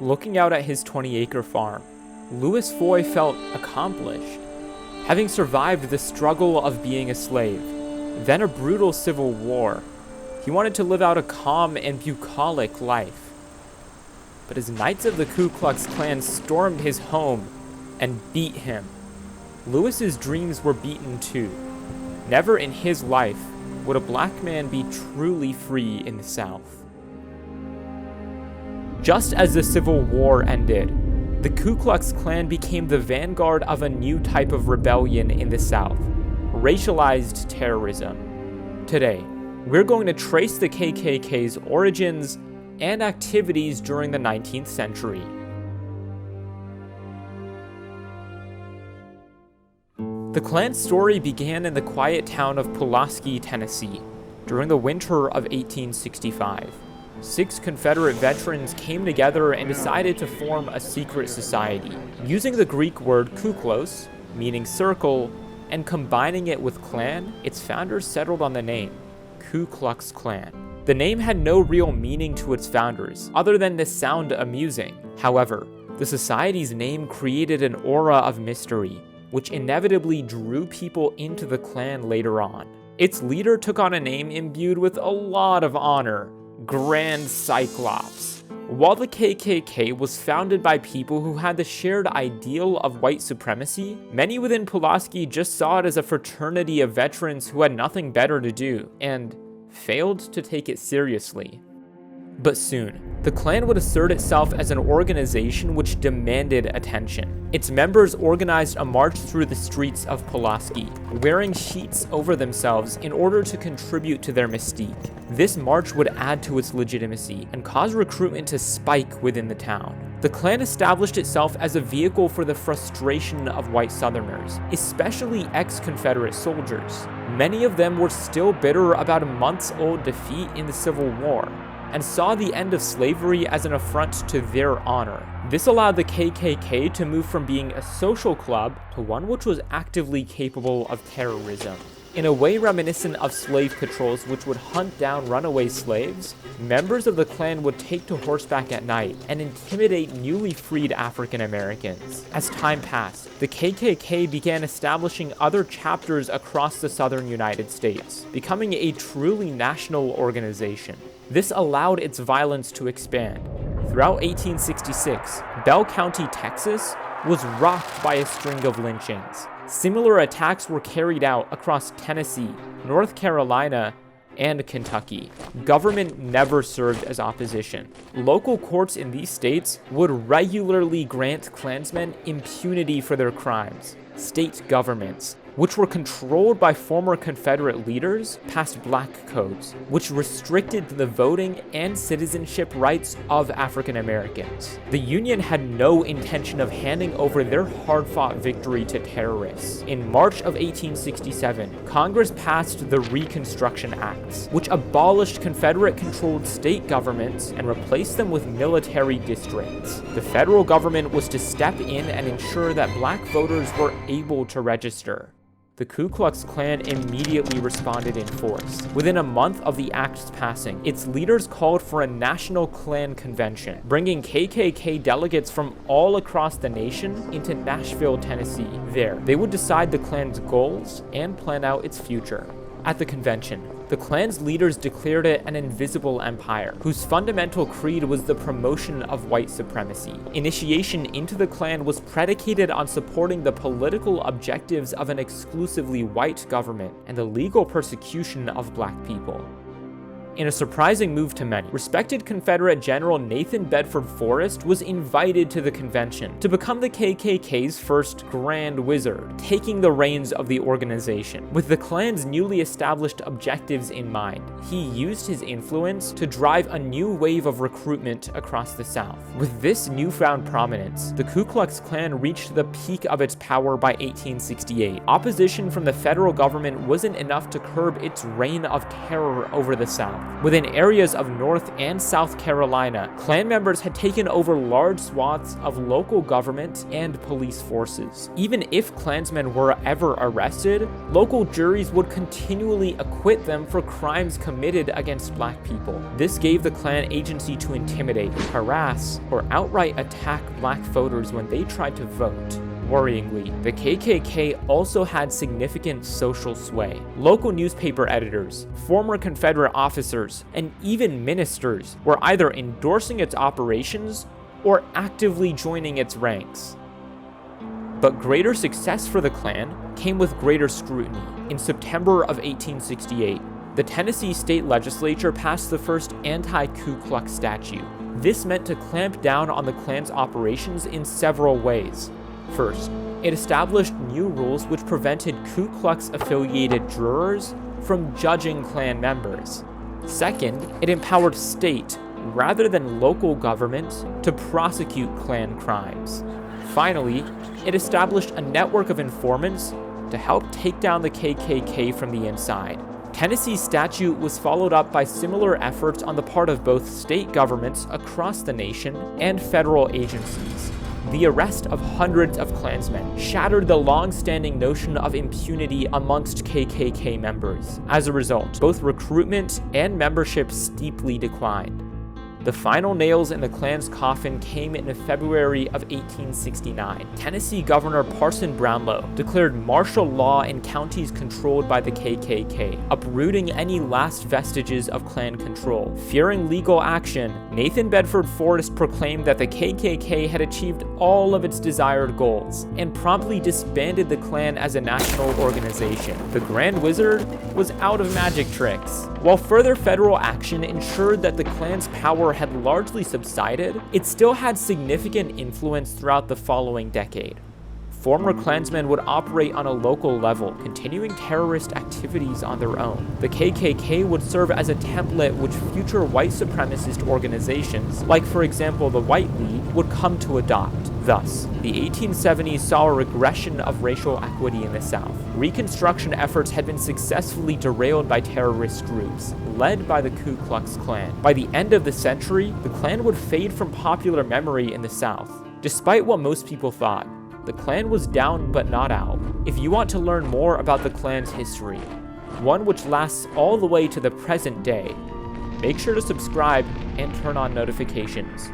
Looking out at his 20-acre farm, Louis Foy felt accomplished. Having survived the struggle of being a slave, then a brutal civil war, he wanted to live out a calm and bucolic life. But as knights of the Ku Klux Klan stormed his home and beat him, Louis's dreams were beaten too. Never in his life would a black man be truly free in the South. Just as the Civil War ended, the Ku Klux Klan became the vanguard of a new type of rebellion in the South, racialized terrorism. Today, we're going to trace the KKK's origins and activities during the 19th century. The Klan's story began in the quiet town of Pulaski, Tennessee, during the winter of 1865. 6 Confederate veterans came together and decided to form a secret society. Using the Greek word kuklos, meaning circle, and combining it with Klan, its founders settled on the name, Ku Klux Klan. The name had no real meaning to its founders, other than to sound amusing. However, the society's name created an aura of mystery, which inevitably drew people into the Klan later on. Its leader took on a name imbued with a lot of honor, Grand Cyclops. While the KKK was founded by people who had the shared ideal of white supremacy, many within Pulaski just saw it as a fraternity of veterans who had nothing better to do, and failed to take it seriously. But soon, the Klan would assert itself as an organization which demanded attention. Its members organized a march through the streets of Pulaski, wearing sheets over themselves in order to contribute to their mystique. This march would add to its legitimacy and cause recruitment to spike within the town. The Klan established itself as a vehicle for the frustration of white Southerners, especially ex-Confederate soldiers. Many of them were still bitter about a months-old defeat in the Civil War, and saw the end of slavery as an affront to their honor. This allowed the KKK to move from being a social club to one which was actively capable of terrorism. In a way reminiscent of slave patrols which would hunt down runaway slaves, members of the Klan would take to horseback at night and intimidate newly freed African Americans. As time passed, the KKK began establishing other chapters across the southern United States, becoming a truly national organization. This allowed its violence to expand. Throughout 1866, Bell County, Texas, was rocked by a string of lynchings. Similar attacks were carried out across Tennessee, North Carolina, and Kentucky. Government never served as opposition. Local courts in these states would regularly grant Klansmen impunity for their crimes. State governments, which were controlled by former Confederate leaders, passed black codes, which restricted the voting and citizenship rights of African Americans. The Union had no intention of handing over their hard-fought victory to terrorists. In March of 1867, Congress passed the Reconstruction Acts, which abolished Confederate-controlled state governments and replaced them with military districts. The federal government was to step in and ensure that black voters were able to register. The Ku Klux Klan immediately responded in force. Within a month of the act's passing, its leaders called for a national Klan convention, bringing KKK delegates from all across the nation into Nashville, Tennessee. There, they would decide the Klan's goals and plan out its future. At the convention, the Klan's leaders declared it an invisible empire, whose fundamental creed was the promotion of white supremacy. Initiation into the Klan was predicated on supporting the political objectives of an exclusively white government and the legal persecution of black people. In a surprising move to many, respected Confederate General Nathan Bedford Forrest was invited to the convention to become the KKK's first Grand Wizard, taking the reins of the organization. With the Klan's newly established objectives in mind, he used his influence to drive a new wave of recruitment across the South. With this newfound prominence, the Ku Klux Klan reached the peak of its power by 1868. Opposition from the federal government wasn't enough to curb its reign of terror over the South. Within areas of North and South Carolina, Klan members had taken over large swaths of local government and police forces. Even if Klansmen were ever arrested, local juries would continually acquit them for crimes committed against black people. This gave the Klan agency to intimidate, harass, or outright attack black voters when they tried to vote. Worryingly, the KKK also had significant social sway. Local newspaper editors, former Confederate officers, and even ministers were either endorsing its operations or actively joining its ranks. But greater success for the Klan came with greater scrutiny. In September of 1868, the Tennessee state legislature passed the first anti-Ku Klux statute. This meant to clamp down on the Klan's operations in several ways. First, it established new rules which prevented Ku Klux-affiliated jurors from judging Klan members. Second, it empowered state, rather than local governments, to prosecute Klan crimes. Finally, it established a network of informants to help take down the KKK from the inside. Tennessee's statute was followed up by similar efforts on the part of both state governments across the nation and federal agencies. The arrest of hundreds of Klansmen shattered the long-standing notion of impunity amongst KKK members. As a result, both recruitment and membership steeply declined. The final nails in the Klan's coffin came in February of 1869. Tennessee Governor Parson Brownlow declared martial law in counties controlled by the KKK, uprooting any last vestiges of Klan control. Fearing legal action, Nathan Bedford Forrest proclaimed that the KKK had achieved all of its desired goals, and promptly disbanded the Klan as a national organization. The Grand Wizard was out of magic tricks. While further federal action ensured that the Klan's power had largely subsided, it still had significant influence throughout the following decade. Former Klansmen would operate on a local level, continuing terrorist activities on their own. The KKK would serve as a template which future white supremacist organizations, like for example the White League, would come to adopt. Thus, the 1870s saw a regression of racial equity in the South. Reconstruction efforts had been successfully derailed by terrorist groups, led by the Ku Klux Klan. By the end of the century, the Klan would fade from popular memory in the South. Despite what most people thought, the Klan was down but not out. If you want to learn more about the Klan's history, one which lasts all the way to the present day, make sure to subscribe and turn on notifications.